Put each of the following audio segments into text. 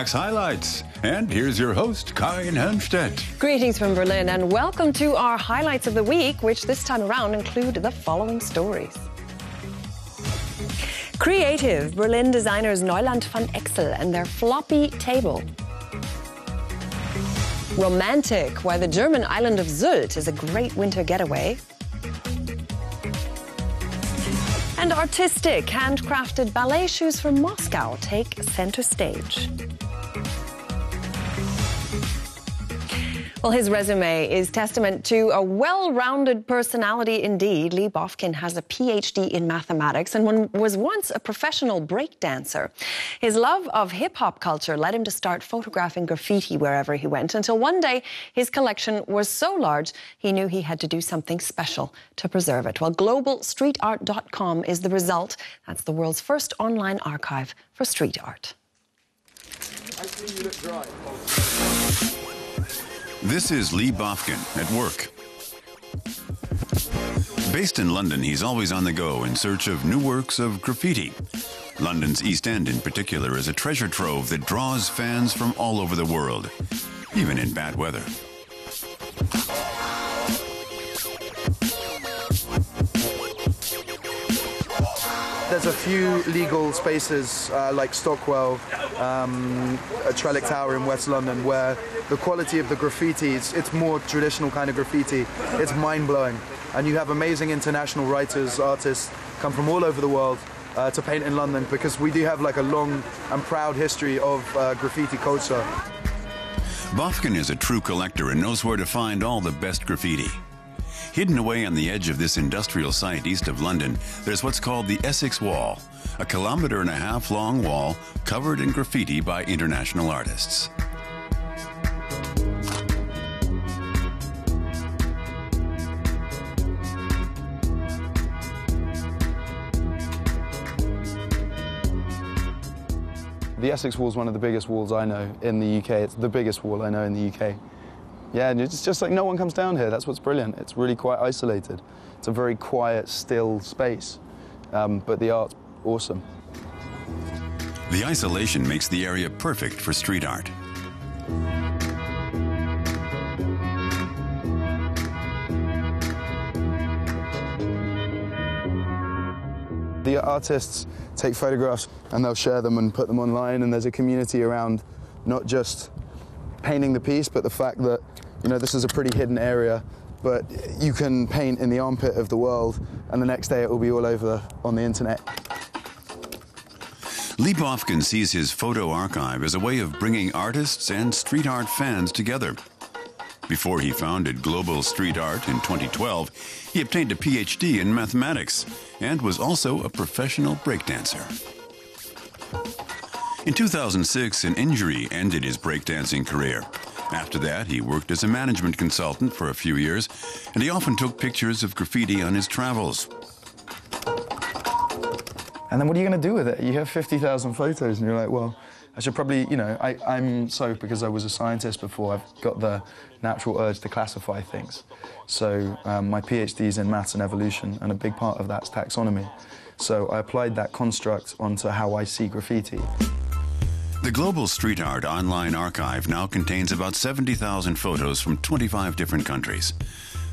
Euromaxx highlights. And here's your host, Karin Helmstedt. Greetings from Berlin and welcome to our highlights of the week, which this time around include the following stories. Creative, Berlin designers Neulant van Exel and their Floppy Table. Romantic, why the German island of Sylt is a great winter getaway. And artistic, handcrafted ballet shoes from Moscow take center stage. Well, his resume is testament to a well-rounded personality indeed. Lee Bofkin has a PhD in mathematics and was once a professional breakdancer. His love of hip-hop culture led him to start photographing graffiti wherever he went, until one day his collection was so large he knew he had to do something special to preserve it. Well, globalstreetart.com is the result. That's the world's first online archive for street art. I see you look dry. This is Lee Bofkin at work. Based in London, he's always on the go in search of new works of graffiti. London's East End in particular is a treasure trove that draws fans from all over the world, even in bad weather. There's a few legal spaces like Stockwell, a Trellick Tower in West London, where the quality of the graffiti, it's more traditional kind of graffiti. It's mind-blowing. And you have amazing international writers, artists come from all over the world to paint in London, because we do have like a long and proud history of graffiti culture. Bofkin is a true collector and knows where to find all the best graffiti. Hidden away on the edge of this industrial site east of London, there's what's called the Essex Wall, a 1.5 kilometer long wall covered in graffiti by international artists. The Essex Wall is one of the biggest walls I know in the UK. It's the biggest wall I know in the UK. Yeah, and it's just like no one comes down here. That's what's brilliant. It's really quite isolated. It's a very quiet, still space, but the art's awesome. The isolation makes the area perfect for street art. The artists take photographs and they'll share them and put them online, and there's a community around not just painting the piece, but the fact that, you know, this is a pretty hidden area, but you can paint in the armpit of the world and the next day it will be all over on the internet. Lee Bofkin sees his photo archive as a way of bringing artists and street art fans together. Before he founded Global Street Art in 2012, he obtained a PhD in mathematics and was also a professional breakdancer. In 2006, an injury ended his breakdancing career. After that, he worked as a management consultant for a few years, and he often took pictures of graffiti on his travels. And then what are you going to do with it? You have 50,000 photos and you're like, well, I should probably, you know, because I was a scientist before, I've got the natural urge to classify things. So my PhD is in maths and evolution, and a big part of that's taxonomy. So I applied that construct onto how I see graffiti. The Global Street Art online archive now contains about 70,000 photos from 25 different countries.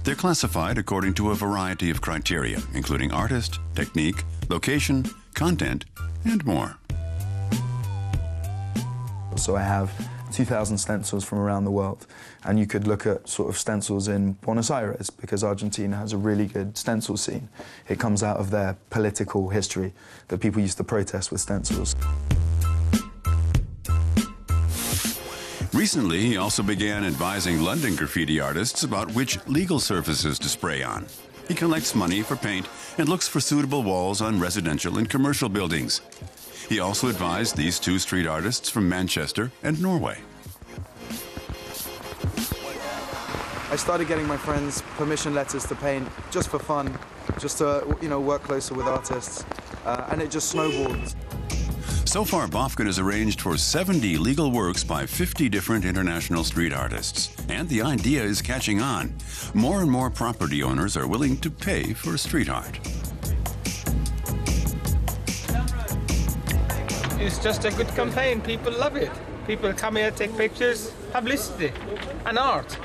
They're classified according to a variety of criteria, including artist, technique, location, content, and more. So I have 2,000 stencils from around the world, and you could look at sort of stencils in Buenos Aires, because Argentina has a really good stencil scene. It comes out of their political history that people used to protest with stencils. Recently, he also began advising London graffiti artists about which legal surfaces to spray on. He collects money for paint and looks for suitable walls on residential and commercial buildings. He also advised these two street artists from Manchester and Norway. I started getting my friends permission letters to paint just for fun, just to, you know, work closer with artists, and it just snowballed. So far, Bofkin has arranged for 70 legal works by 50 different international street artists. And the idea is catching on. More and more property owners are willing to pay for street art. It's just a good campaign. People love it. People come here, take pictures, publicity, and art.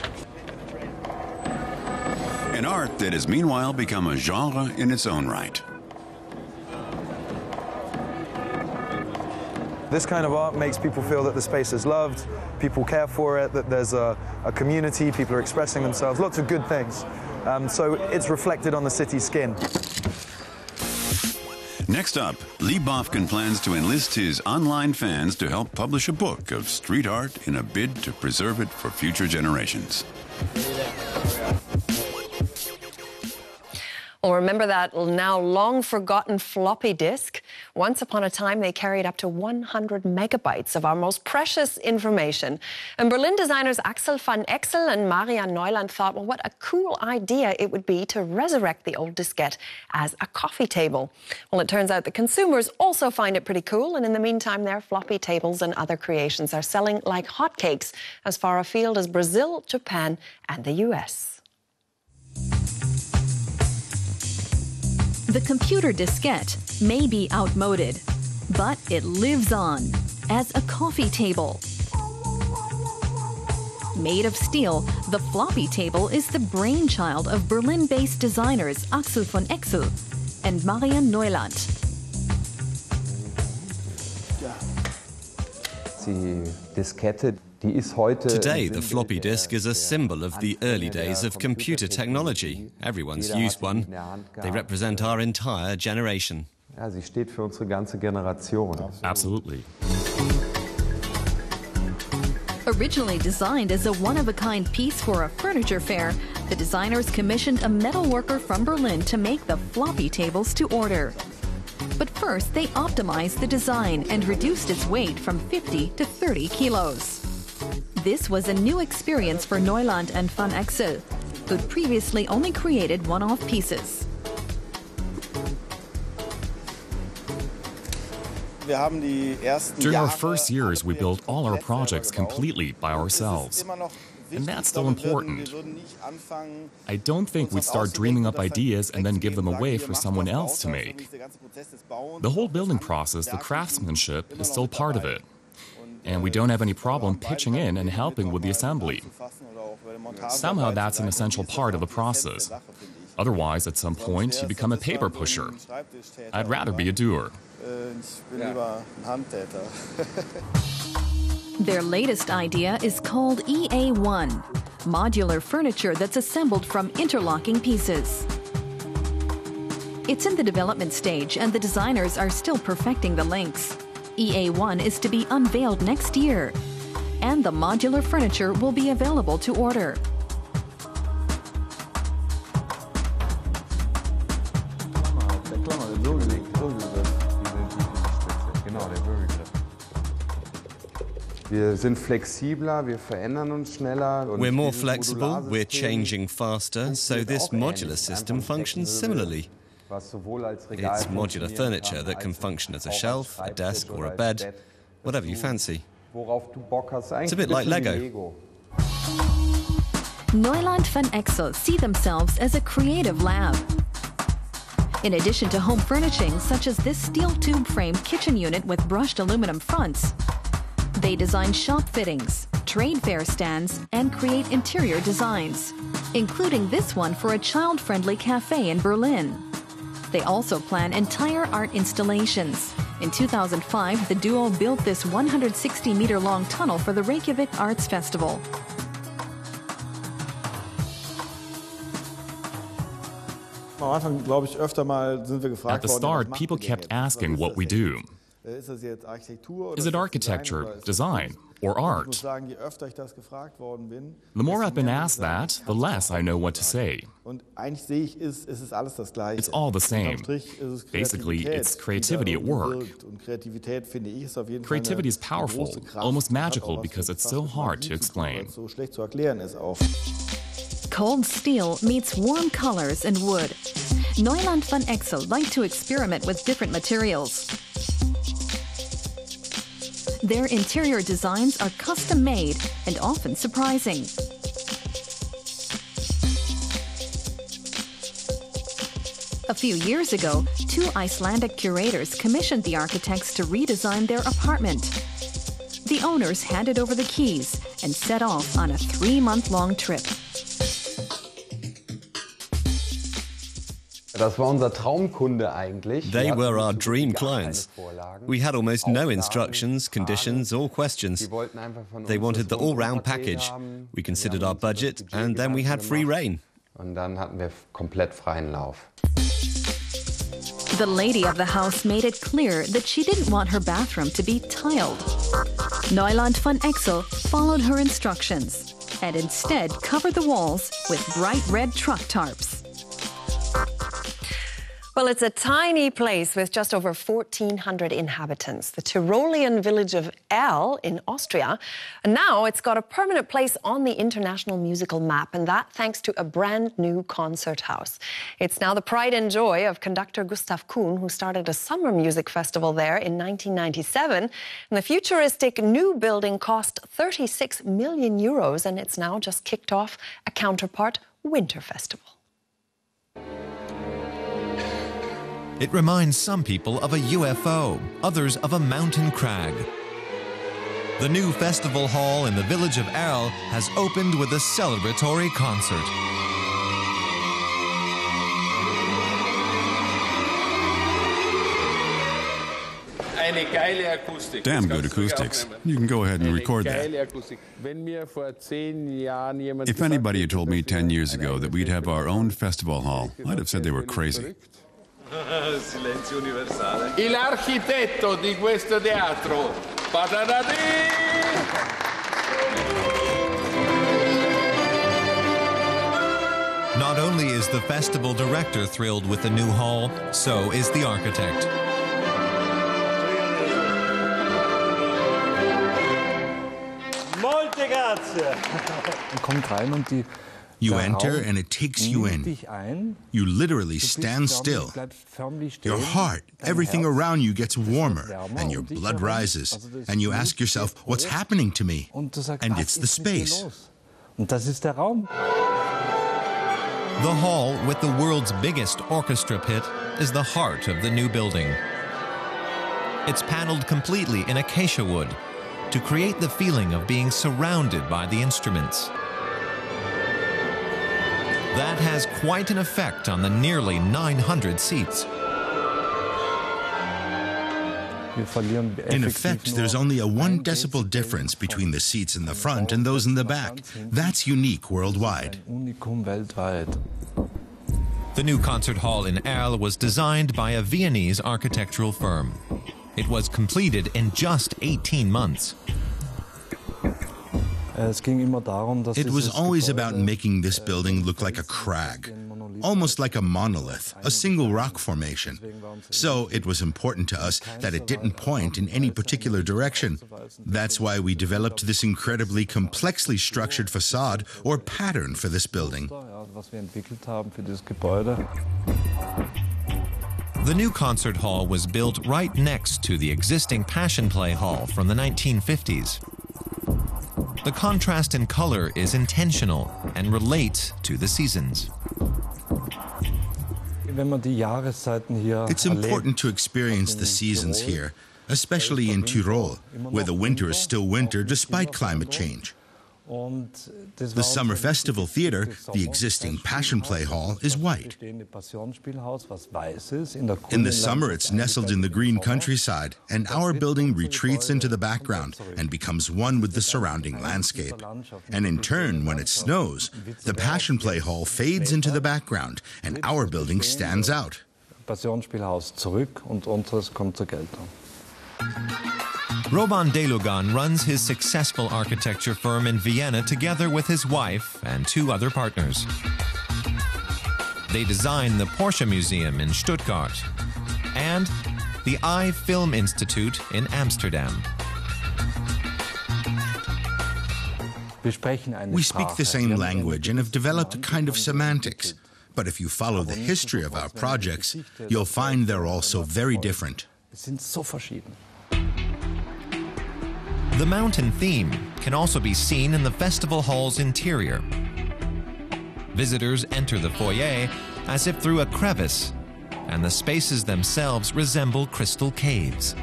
An art that has meanwhile become a genre in its own right. This kind of art makes people feel that the space is loved, people care for it, that there's a community, people are expressing themselves, lots of good things. So it's reflected on the city's skin. Next up, Lee Bofkin plans to enlist his online fans to help publish a book of street art in a bid to preserve it for future generations. Well, remember that now long-forgotten floppy disk? Once upon a time, they carried up to 100 megabytes of our most precious information. And Berlin designers Axel van Exel and Maria Neulant thought, well, what a cool idea it would be to resurrect the old diskette as a coffee table. Well, it turns out that consumers also find it pretty cool, and in the meantime, their floppy tables and other creations are selling like hotcakes as far afield as Brazil, Japan, and the US. The computer diskette may be outmoded, but it lives on as a coffee table. Made of steel, the floppy table is the brainchild of Berlin-based designers Axel van Exel and Maria Neulant. Today, the floppy disk is a symbol of the early days of computer technology. Everyone's used one. They represent our entire generation. Absolutely. Originally designed as a one-of-a-kind piece for a furniture fair, the designers commissioned a metalworker from Berlin to make the floppy tables to order. But first, they optimized the design and reduced its weight from 50 to 30 kilos. This was a new experience for Neulant and van Exel, who'd previously only created one-off pieces. During our first years, we built all our projects completely by ourselves. And that's still important. I don't think we'd start dreaming up ideas and then give them away for someone else to make. The whole building process, the craftsmanship, is still part of it. And we don't have any problem pitching in and helping with the assembly. Somehow that's an essential part of the process. Otherwise, at some point, you become a paper pusher. I'd rather be a doer. Their latest idea is called EA1, modular furniture that's assembled from interlocking pieces. It's in the development stage, and the designers are still perfecting the links. EA1 is to be unveiled next year, and the modular furniture will be available to order. We're more flexible, we're changing faster, so this modular system functions similarly. It's modular furniture that can function as a shelf, a desk or a bed, whatever you fancy. It's a bit like Lego. Neulant van Exel see themselves as a creative lab. In addition to home furnishings such as this steel tube frame kitchen unit with brushed aluminum fronts, they design shop fittings, trade fair stands, and create interior designs, including this one for a child-friendly cafe in Berlin. They also plan entire art installations. In 2005, the duo built this 160-meter-long tunnel for the Reykjavik Arts Festival. At the start, people kept asking what we do. Is it architecture, design, or art? The more I've been asked that, the less I know what to say. It's all the same. Basically, it's creativity at work. Creativity is powerful, almost magical, because it's so hard to explain. Cold steel meets warm colors and wood. Neulant van Exel like to experiment with different materials. Their interior designs are custom-made and often surprising. A few years ago, 2 Icelandic curators commissioned the architects to redesign their apartment. The owners handed over the keys and set off on a 3-month-long trip. They were our dream clients. We had almost no instructions, conditions or questions. They wanted the all-round package. We considered our budget and then we had free rein. The lady of the house made it clear that she didn't want her bathroom to be tiled. Neulant van Exel followed her instructions and instead covered the walls with bright red truck tarps. Well, it's a tiny place with just over 1,400 inhabitants, the Tyrolean village of Erl in Austria. And now it's got a permanent place on the international musical map, and that thanks to a brand new concert house. It's now the pride and joy of conductor Gustav Kuhn, who started a summer music festival there in 1997. And the futuristic new building cost 36 million euros, and it's now just kicked off a counterpart winter festival. It reminds some people of a UFO, others of a mountain crag. The new festival hall in the village of Erl has opened with a celebratory concert. Damn good acoustics. You can go ahead and record that. If anybody had told me 10 years ago that we'd have our own festival hall, I'd have said they were crazy. Silenzio universale. L'architetto di questo teatro. Not only is the festival director thrilled with the new hall, so is the architect. Molte grazie. You enter and it takes you in. You literally stand still. Your heart, everything around you gets warmer and your blood rises. And you ask yourself, what's happening to me? And it's the space. The hall, with the world's biggest orchestra pit, is the heart of the new building. It's paneled completely in acacia wood to create the feeling of being surrounded by the instruments. That has quite an effect on the nearly 900 seats. In effect, there's only a 1 decibel difference between the seats in the front and those in the back. That's unique worldwide. The new concert hall in Erl was designed by a Viennese architectural firm. It was completed in just 18 months. It was always about making this building look like a crag, almost like a monolith, a single rock formation. So it was important to us that it didn't point in any particular direction. That's why we developed this incredibly complexly structured facade or pattern for this building. The new concert hall was built right next to the existing Passion Play hall from the 1950s. The contrast in color is intentional and relates to the seasons. It's important to experience the seasons here, especially in Tyrol, where the winter is still winter despite climate change. The Summer Festival Theatre, the existing Passion Play Hall, is white. In the summer, it's nestled in the green countryside, and our building retreats into the background and becomes one with the surrounding landscape. And in turn, when it snows, the Passion Play Hall fades into the background, and our building stands out. Roman Delugan runs his successful architecture firm in Vienna together with his wife and 2 other partners. They designed the Porsche Museum in Stuttgart and the I Film Institute in Amsterdam. We speak the same language and have developed a kind of semantics. But if you follow the history of our projects, you'll find they're also very different. The mountain theme can also be seen in the festival hall's interior. Visitors enter the foyer as if through a crevice, and the spaces themselves resemble crystal caves.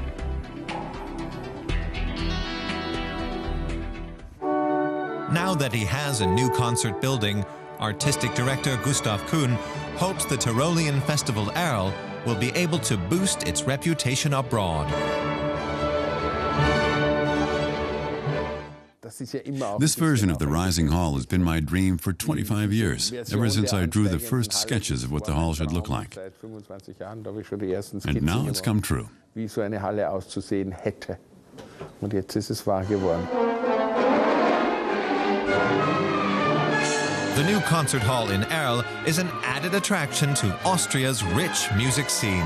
Now that he has a new concert building, artistic director Gustav Kuhn hopes the Tyrolean festival Arles will be able to boost its reputation abroad. This version of the Rising Hall has been my dream for 25 years, ever since I drew the first sketches of what the hall should look like. And now it's come true. The new concert hall in Arles is an added attraction to Austria's rich music scene.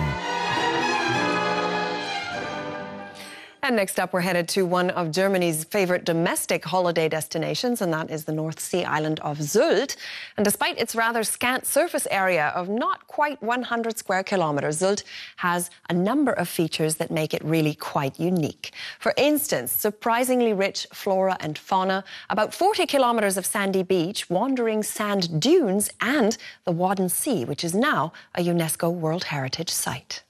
And next up, we're headed to one of Germany's favorite domestic holiday destinations, and that is the North Sea island of Sylt. And despite its rather scant surface area of not quite 100 square kilometers, Sylt has a number of features that make it really quite unique. For instance, surprisingly rich flora and fauna, about 40 kilometers of sandy beach, wandering sand dunes, and the Wadden Sea, which is now a UNESCO World Heritage Site.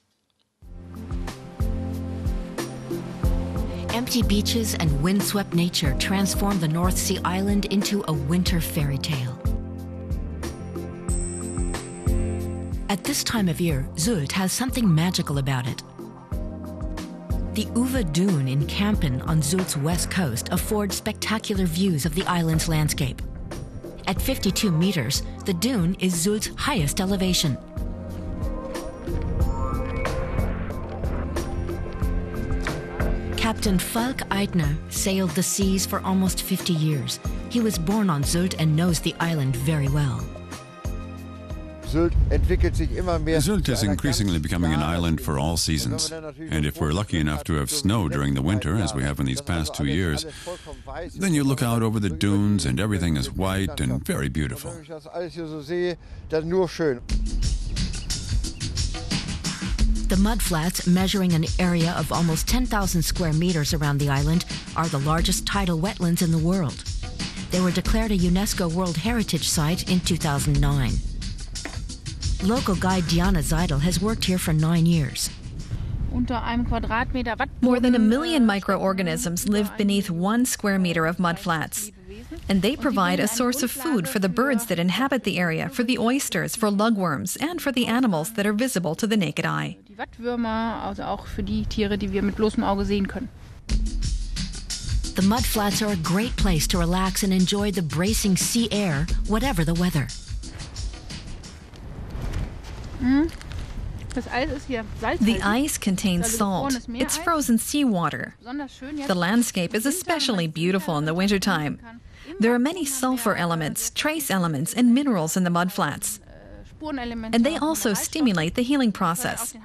Empty beaches and windswept nature transform the North Sea island into a winter fairy tale. At this time of year, Sylt has something magical about it. The Uwe Dune in Kampen on Sylt's west coast affords spectacular views of the island's landscape. At 52 meters, the dune is Sylt's highest elevation. Captain Falk Eitner sailed the seas for almost 50 years. He was born on Sylt and knows the island very well. Sylt is increasingly becoming an island for all seasons. And if we're lucky enough to have snow during the winter, as we have in these past 2 years, then you look out over the dunes and everything is white and very beautiful. The mudflats, measuring an area of almost 10,000 square meters around the island, are the largest tidal wetlands in the world. They were declared a UNESCO World Heritage Site in 2009. Local guide Diana Seidel has worked here for 9 years. More than 1 million microorganisms live beneath 1 square meter of mudflats. And they provide a source of food for the birds that inhabit the area, for the oysters, for lugworms, and for the animals that are visible to the naked eye. The mudflats are a great place to relax and enjoy the bracing sea air, whatever the weather. The ice contains salt. It's frozen seawater. The landscape is especially beautiful in the wintertime. There are many sulfur elements, trace elements, and minerals in the mudflats. And they also stimulate the healing process.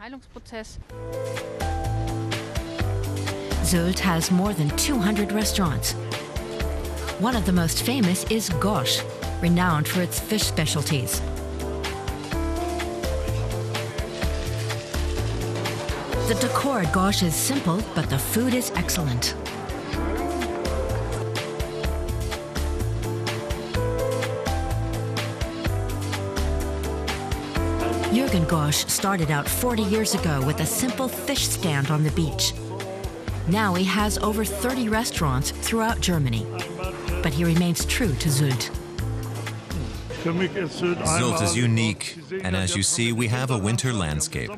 Sylt has more than 200 restaurants. One of the most famous is Gosh, renowned for its fish specialties. The decor at Gosh is simple, but the food is excellent. Jürgen Gosch started out 40 years ago with a simple fish stand on the beach. Now he has over 30 restaurants throughout Germany. But he remains true to Sylt. Sylt is unique, and as you see, we have a winter landscape.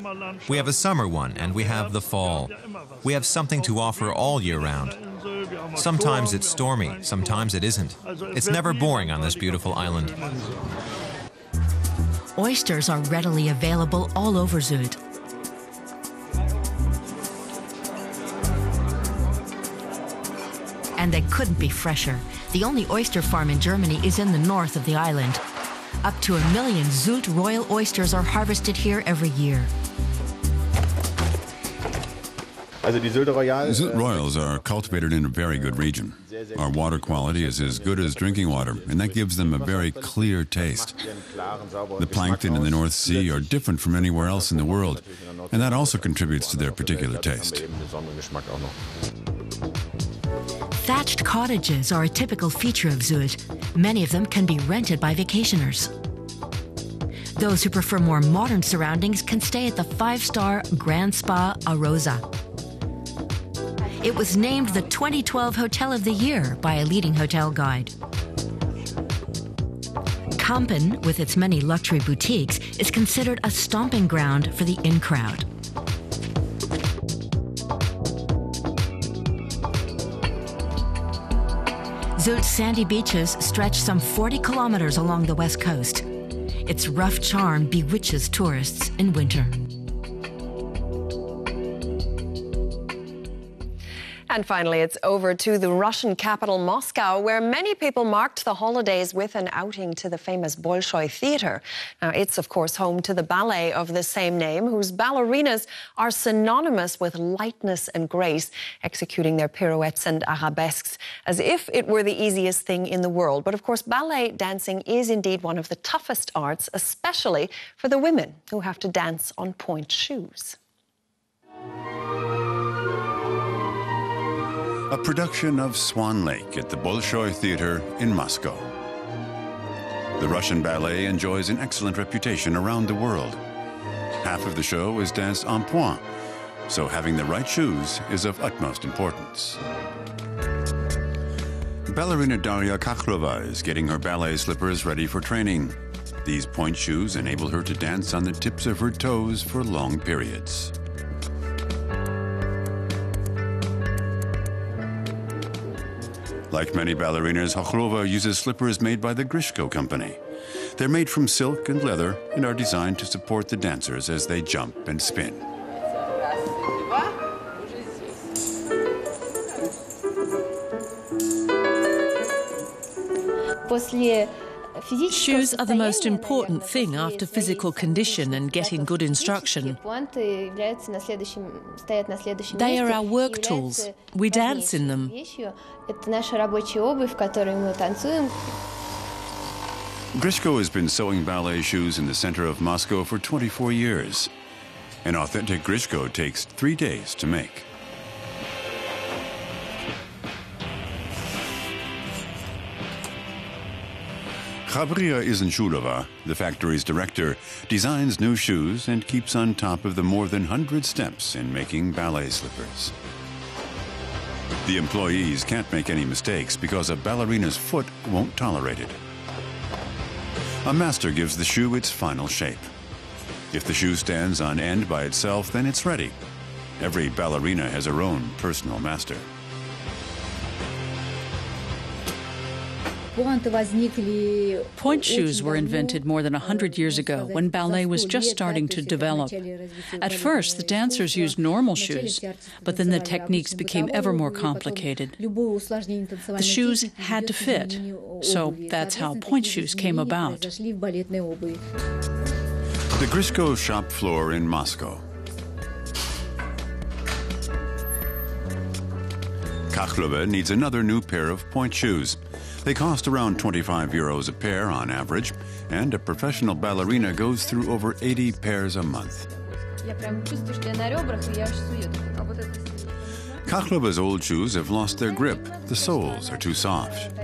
We have a summer one, and we have the fall. We have something to offer all year round. Sometimes it's stormy, sometimes it isn't. It's never boring on this beautiful island. Oysters are readily available all over Sylt. And they couldn't be fresher. The only oyster farm in Germany is in the north of the island. Up to 1 million Sylt royal oysters are harvested here every year. Sylt Royals are cultivated in a very good region. Our water quality is as good as drinking water, and that gives them a very clear taste. The plankton in the North Sea are different from anywhere else in the world, and that also contributes to their particular taste. Thatched cottages are a typical feature of Sylt. Many of them can be rented by vacationers. Those who prefer more modern surroundings can stay at the 5-star Grand Spa Arosa. It was named the 2012 Hotel of the Year by a leading hotel guide. Kampen, with its many luxury boutiques, is considered a stomping ground for the in-crowd. Sylt's sandy beaches stretch some 40 kilometers along the west coast. Its rough charm bewitches tourists in winter. And finally, it's over to the Russian capital, Moscow, where many people marked the holidays with an outing to the famous Bolshoi theatre. Now, it's, of course, home to the ballet of the same name, whose ballerinas are synonymous with lightness and grace, executing their pirouettes and arabesques as if it were the easiest thing in the world. But, of course, ballet dancing is indeed one of the toughest arts, especially for the women who have to dance on pointe shoes. A production of Swan Lake at the Bolshoi Theatre in Moscow. The Russian ballet enjoys an excellent reputation around the world. Half of the show is danced en pointe, so having the right shoes is of utmost importance. Ballerina Daria Khoklova is getting her ballet slippers ready for training. These pointe shoes enable her to dance on the tips of her toes for long periods. Like many ballerinas, Khoklova uses slippers made by the Grishko company. They're made from silk and leather and are designed to support the dancers as they jump and spin. Shoes are the most important thing after physical condition and getting good instruction. They are our work tools. We dance in them. Grishko has been sewing ballet shoes in the center of Moscow for 24 years. An authentic Grishko takes 3 days to make. Daria Khoklova, the factory's director, designs new shoes and keeps on top of the more than 100 steps in making ballet slippers. The employees can't make any mistakes because a ballerina's foot won't tolerate it. A master gives the shoe its final shape. If the shoe stands on end by itself, then it's ready. Every ballerina has her own personal master. Pointe shoes were invented more than 100 years ago when ballet was just starting to develop. At first, the dancers used normal shoes, but then the techniques became ever more complicated. The shoes had to fit, so that's how pointe shoes came about. The Grishko shop floor in Moscow. Khoklova needs another new pair of pointe shoes. They cost around 25 euros a pair on average, and a professional ballerina goes through over 80 pairs a month. Khoklova's old shoes have lost their grip. The soles are too soft.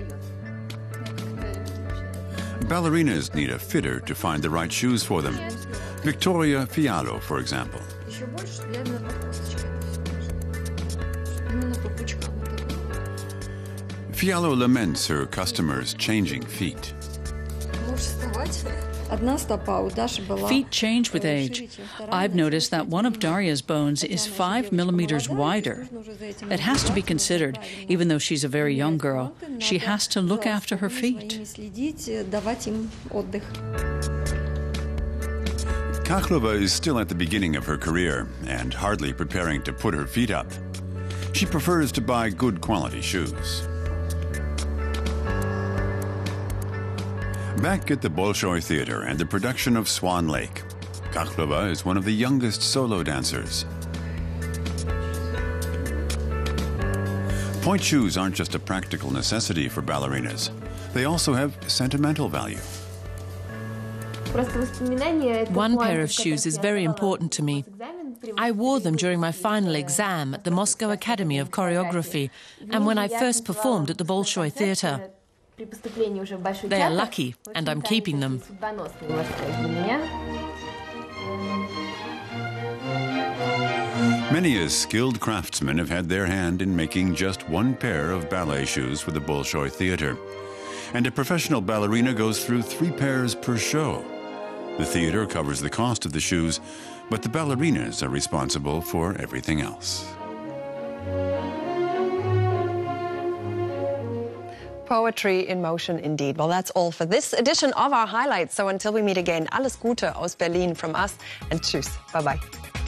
Ballerinas need a fitter to find the right shoes for them. Victoria Fialo, for example. Fialo laments her customers' changing feet. Feet change with age. I've noticed that one of Daria's bones is 5 millimeters wider. It has to be considered, even though she's a very young girl. She has to look after her feet. Khoklova is still at the beginning of her career and hardly preparing to put her feet up. She prefers to buy good quality shoes. Back at the Bolshoi Theatre and the production of Swan Lake, Khoklova is one of the youngest solo dancers. Pointe shoes aren't just a practical necessity for ballerinas. They also have sentimental value. One pair of shoes is very important to me. I wore them during my final exam at the Moscow Academy of Choreography and when I first performed at the Bolshoi Theatre. They are lucky, and I'm keeping them. Many a skilled craftsman have had their hand in making just one pair of ballet shoes for the Bolshoi Theatre. And a professional ballerina goes through 3 pairs per show. The theater covers the cost of the shoes, but the ballerinas are responsible for everything else. Poetry in motion indeed. Well, that's all for this edition of our highlights. So until we meet again, alles Gute aus Berlin from us and tschüss. Bye-bye.